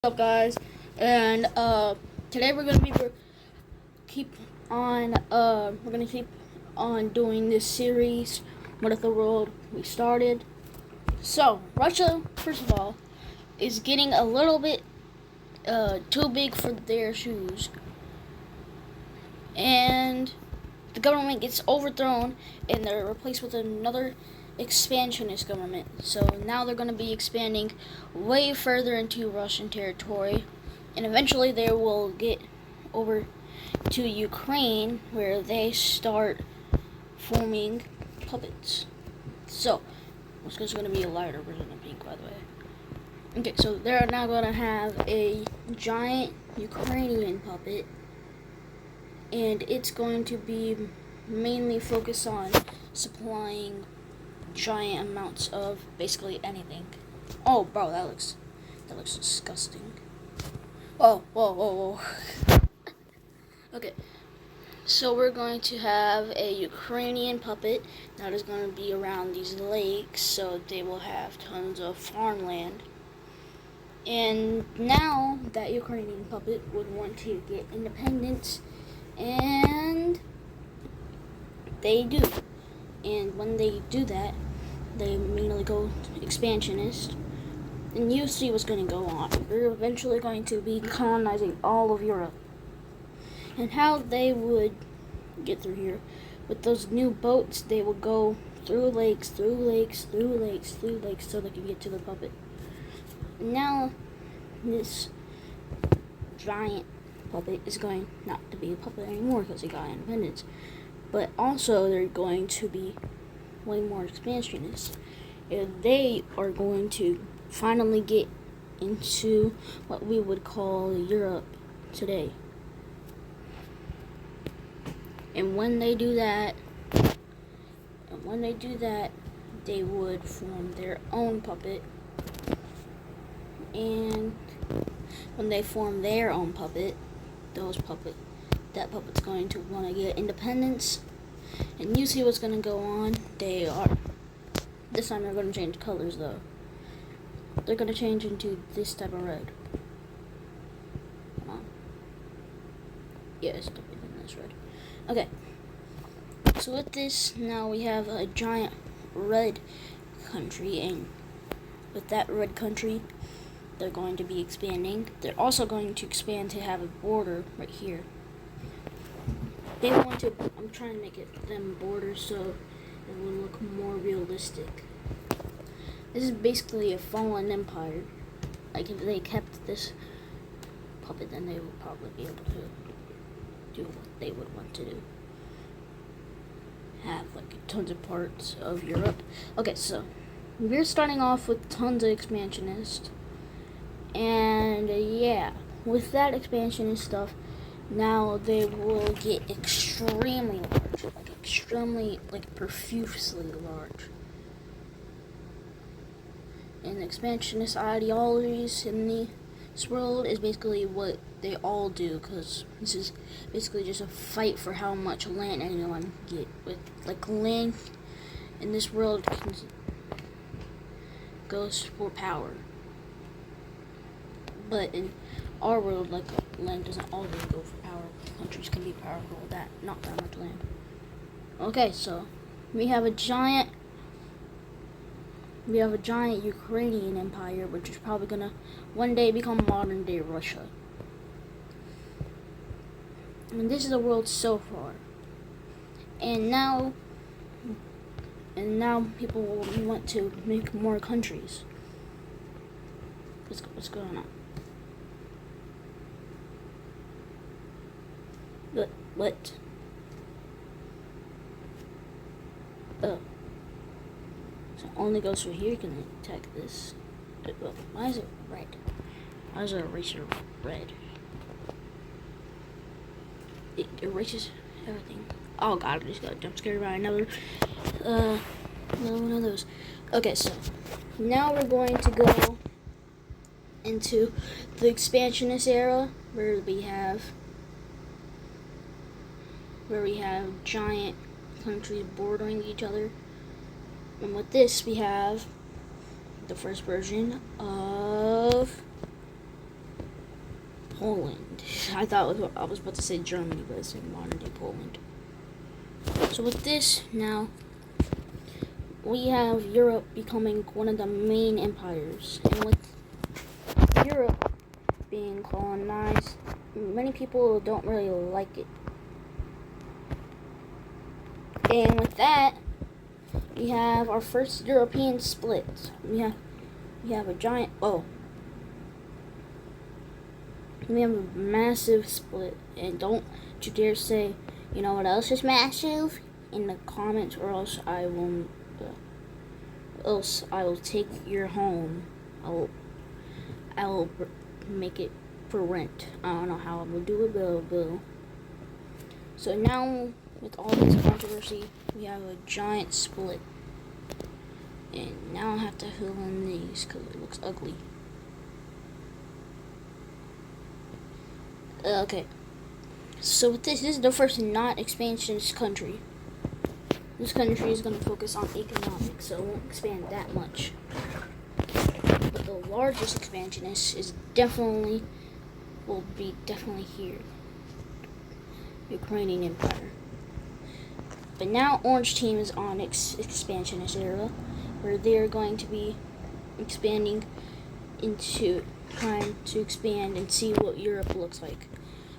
Up, guys? And today we're gonna keep on doing this series. What if the world we started? So Russia, first of all, is getting a little bit too big for their shoes, and the government gets overthrown, and they're replaced with another expansionist government. So now they're going to be expanding way further into Russian territory, and eventually they will get over to Ukraine, where they start forming puppets. So it's going to be a lighter version of pink, by the way. Okay, so they're now going to have a giant Ukrainian puppet, and it's going to be mainly focused on supplying giant amounts of basically anything. Oh, bro, that looks disgusting. Whoa. Okay, so we're going to have a Ukrainian puppet that is going to be around these lakes, so they will have tons of farmland. And now that Ukrainian puppet would want to get independence, and they do. And when they do that, they immediately go expansionist. And you see what's going to go on. They're eventually going to be colonizing all of Europe. And how they would get through here, with those new boats, they will go through lakes, so they can get to the puppet. Now, this giant puppet is going not to be a puppet anymore because he got independence. But also, they're going to be way more expansionist. And they are going to finally get into what we would call Europe today. And when they do that, they would form their own puppet. And when they form their own puppet, that puppet's going to want to get independence. And you see what's going to go on. This time they're going to change colors, though. They're going to change into this type of red. Come on. Yeah, it's different than this red. Okay. So with this, now we have a giant red country, and with that red country, they're going to be expanding. They're also going to expand to have a border right here. I'm trying to make them borders so it will look more realistic. This is basically a fallen empire. Like, if they kept this puppet, then they would probably be able to do what they would want to do. Have, like, tons of parts of Europe. Okay, so we're starting off with tons of expansionists. And, yeah, with that expansionist stuff, now they will get extremely large, profusely large. And expansionist ideologies in this world is basically what they all do, because this is basically just a fight for how much land anyone can get. With, like, land in this world goes for power. But in our world, like, land doesn't always go for power. Countries can be powerful with that, not that much land. Okay, so we have a giant Ukrainian empire, which is probably gonna one day become modern day Russia. And this is the world so far. And now people will want to make more countries. What's going on? What? Oh. So only goes through here can attack this. Why is it red? Why is our eraser red? It erases everything. Oh god, I just got jump scared by another one of those. Okay, so now we're going to go into the expansionist era, where we have giant countries bordering each other. And with this, we have the first version of Poland. I was about to say Germany, but it's in modern day Poland. So with this now, we have Europe becoming one of the main empires, and with Europe being colonized, many people don't really like it. And with that, we have our first European split. We have a giant. We have a massive split, and don't you dare say, you know what else is massive, in the comments, or else I will take your home. I will make it for rent. I don't know how I will do it, but I will. So now, with all this controversy, we have a giant split. And now I have to fill in these because it looks ugly. Okay. So with this is the first non-expansionist country. This country is going to focus on economics, so it won't expand that much. But the largest expansionist will be definitely here. Ukrainian Empire. But now Orange Team is on expansionist era, where they are going to be expanding into trying to expand and see what Europe looks like.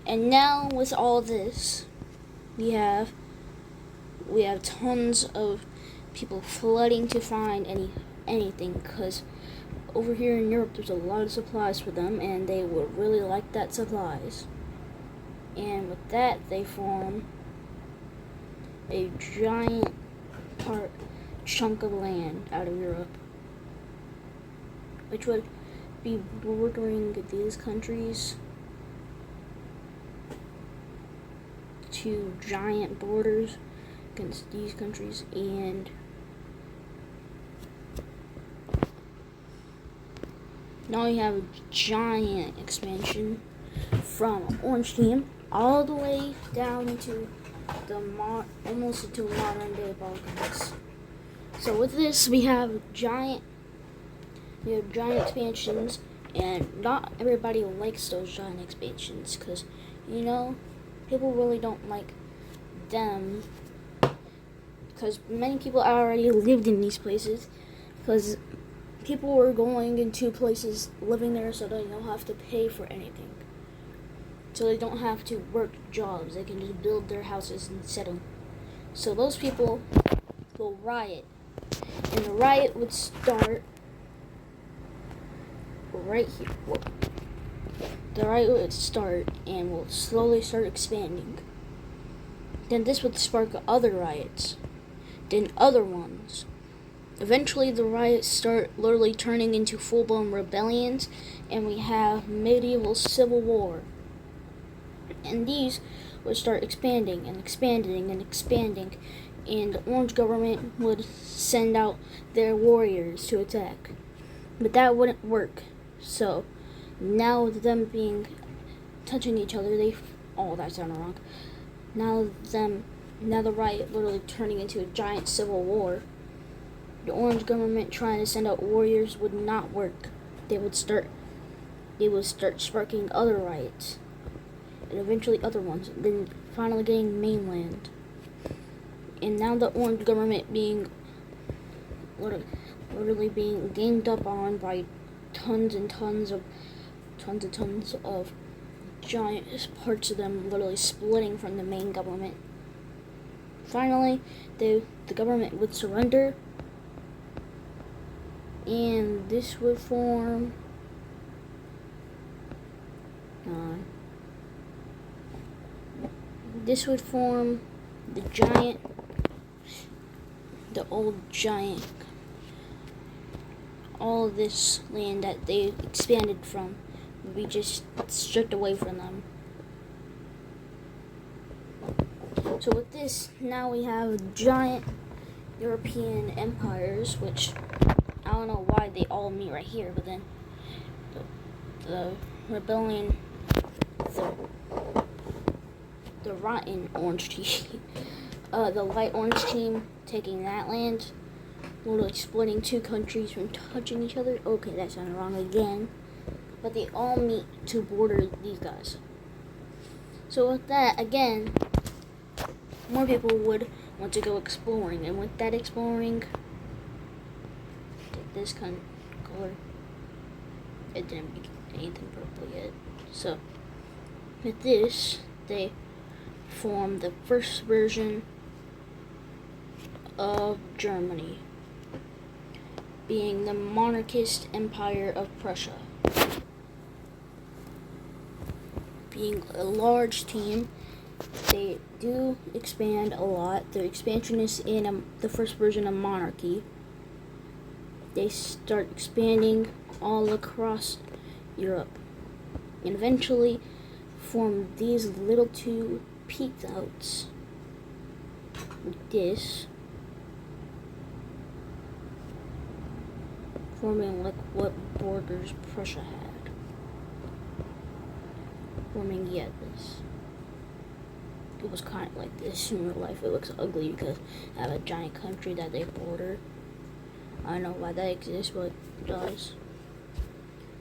And now with all this, we have tons of people flooding to find anything, because over here in Europe there's a lot of supplies for them, and they would really like that supplies. And with that, they form a giant chunk of land out of Europe, which would be bordering these countries, two giant borders against these countries. And now we have a giant expansion from Orange Team all the way down into almost into modern day Balkans. So with this, we have giant expansions, and not everybody likes those giant expansions, because people really don't like them, because many people already lived in these places, because people were going into places living there so they don't have to pay for anything. So they don't have to work jobs. They can just build their houses and settle. So those people will riot. And the riot would start right here. The riot would start and will slowly start expanding. Then this would spark other riots. Then other ones. Eventually the riots start literally turning into full-blown rebellions, and we have medieval civil war. And these would start expanding and expanding and expanding, and the Orange government would send out their warriors to attack. But that wouldn't work. So now with them touching each other, that sounded wrong. Now the riot literally turning into a giant civil war. The Orange government trying to send out warriors would not work. They would start sparking other riots, and eventually other ones, then finally getting mainland. And now the Orange government being literally being ganged up on by tons and tons of giant parts of them literally splitting from the main government. Finally, the government would surrender, and this would form the old giant, all of this land that they expanded from would be just stripped away from them. So with this, now we have giant European empires, which I don't know why they all meet right here, but then the rebellion, the rotten Orange Team, the light Orange Team taking that land, literally splitting two countries from touching each other. Okay, that sounded wrong again. but they all meet to border these guys. So with that, again, more people would want to go exploring, and with that exploring, this kind of color, it didn't make anything purple yet. So with this, they formed the first version of Germany, being the monarchist empire of Prussia. Being a large team, they do expand a lot. Their expansion is in the first version of monarchy. They start expanding all across Europe, and eventually form these little two peaked outs. This forming like what borders Prussia had. Forming this. It was kind of like this in real life. It looks ugly because I have a giant country that they border. I don't know why that exists, but it does.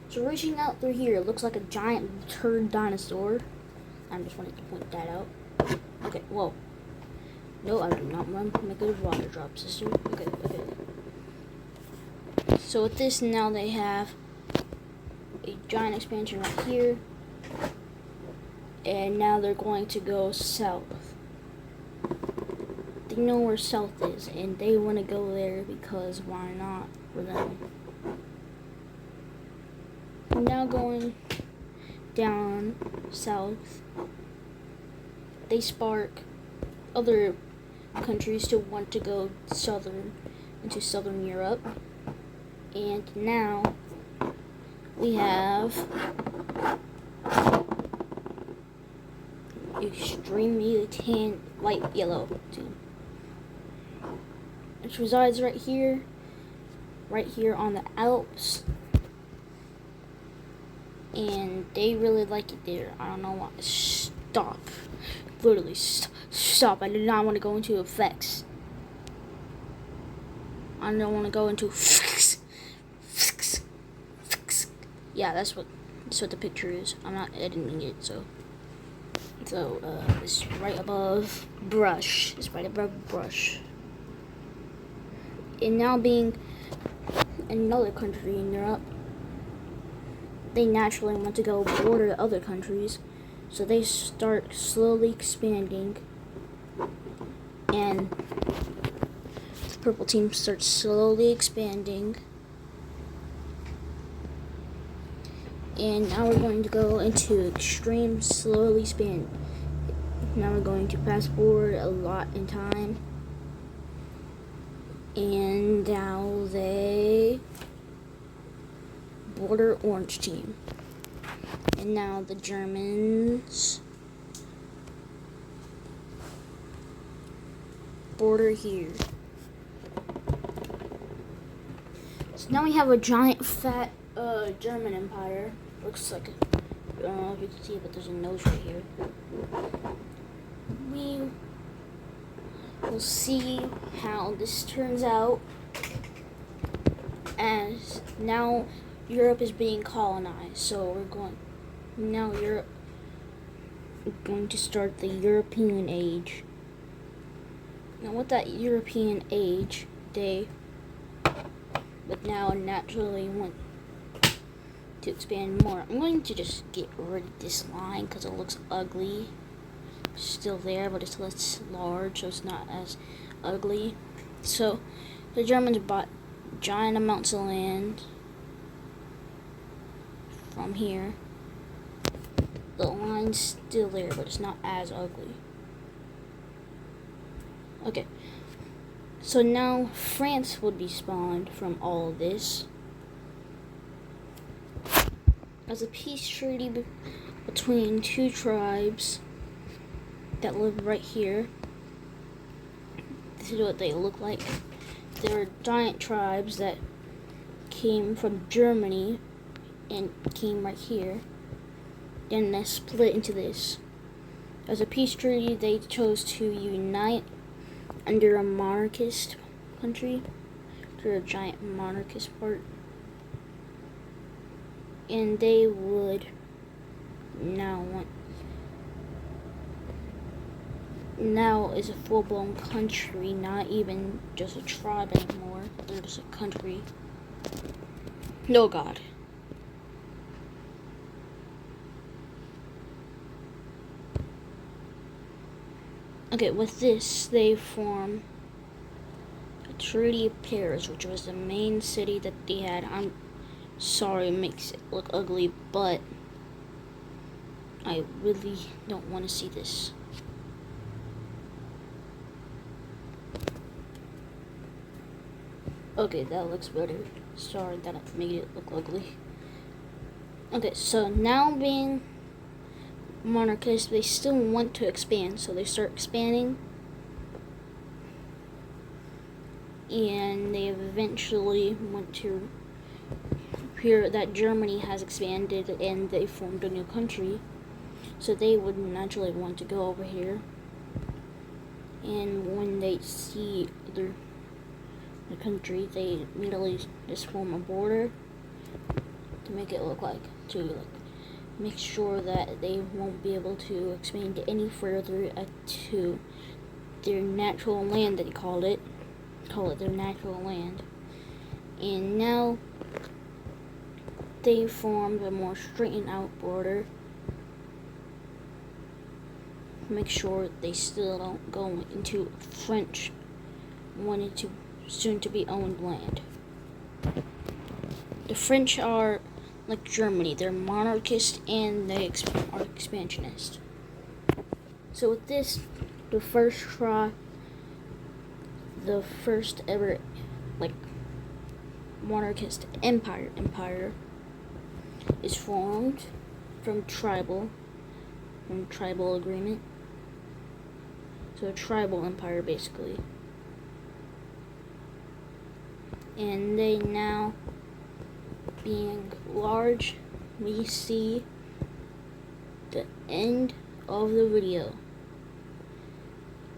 So reaching out through here, it looks like a giant turd dinosaur. I just wanted to point that out. Okay, whoa. No, I do not want to make a water drop, sister. Okay. So with this, now they have a giant expansion right here. And now they're going to go south. They know where south is, and they want to go there because why not for them? Now going down south, they spark other countries to want to go into southern Europe. And now we have extremely tan, light yellow too, which resides right here on the Alps, and they really like it there. I don't know why. Stop. Literally stop. I do not want to go into effects. I don't want to go into yeah, that's what the picture is. I'm not editing it, so it's right above brush. It's right above brush. And now being another country in Europe, they naturally want to go border other countries, so they start slowly expanding, and the purple team starts slowly expanding. And now we're going to go into extreme slowly expand. Now we're going to fast forward a lot in time. And now they border orange team. And now the Germans border here. So now we have a giant fat German empire. Looks like I don't know if you can see it, but there's a nose right here. We will see how this turns out, as now Europe is being colonized. So Europe is going to start the European age. Now with that European age, they would now naturally want to expand more. I'm going to just get rid of this line because it looks ugly. It's still there, but it's less large, so it's not as ugly. So the Germans bought giant amounts of land from here. The line's still there, but it's not as ugly. Okay, so now France would be spawned from all of this as a peace treaty between two tribes that live right here. This is what they look like. They're giant tribes that came from Germany and came right here. Then they split into this. As a peace treaty, they chose to unite under a monarchist country, to a giant monarchist part. and they would now is a full-blown country, not even just a tribe anymore. They're just a country. No God. Okay, with this, they form a Treaty of Paris, which was the main city that they had. I'm sorry, it makes it look ugly, but I really don't want to see this. Okay, that looks better. Sorry that I made it look ugly. Okay, so now being monarchists, they still want to expand, so they start expanding, and they eventually went to hear that Germany has expanded and they formed a new country, so they would naturally want to go over here. And when they see the country, they immediately just form a border to make it look like, make sure that they won't be able to expand any further to their natural land, they call it their natural land. And now they formed a more straightened out border, make sure they still don't go into French wanted to soon to be owned land. The French are like Germany, they're monarchist and they are expansionist. So with this, the first ever monarchist empire is formed from tribal agreement. So a tribal empire basically. And they now being large, we see the end of the video.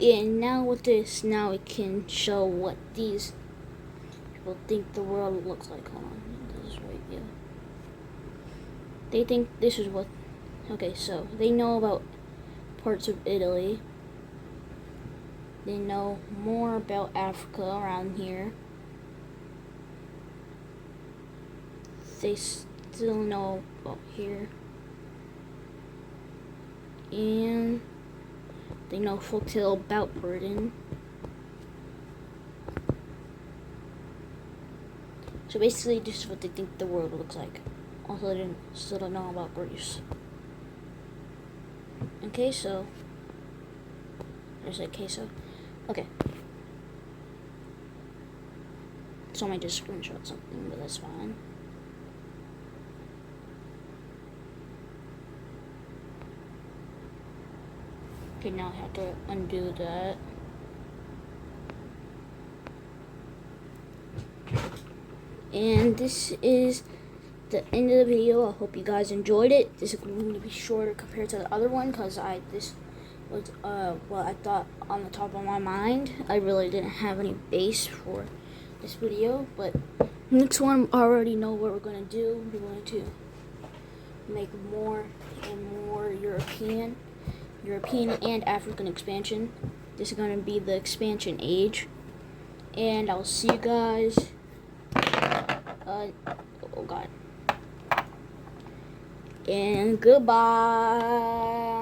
And now with this, now we can show what these people think the world looks like. Hold on, this is right here. They think this is what, okay, so they know about parts of Italy. They know more about Africa around here. They still know about here. And they know folktale about Britain. So basically, this is what they think the world looks like. Also, they still don't know about Greece. Okay, so there's a queso. Okay. So I might just screenshot something, but that's fine. Okay, now I have to undo that. And this is the end of the video. I hope you guys enjoyed it. This is going to be shorter compared to the other one because this was what I thought on the top of my mind. I really didn't have any base for this video, but next one I already know what we're going to do. We're going to make more and more European and African expansion. This is going to be the expansion age, and I'll see you guys. Oh God. And goodbye.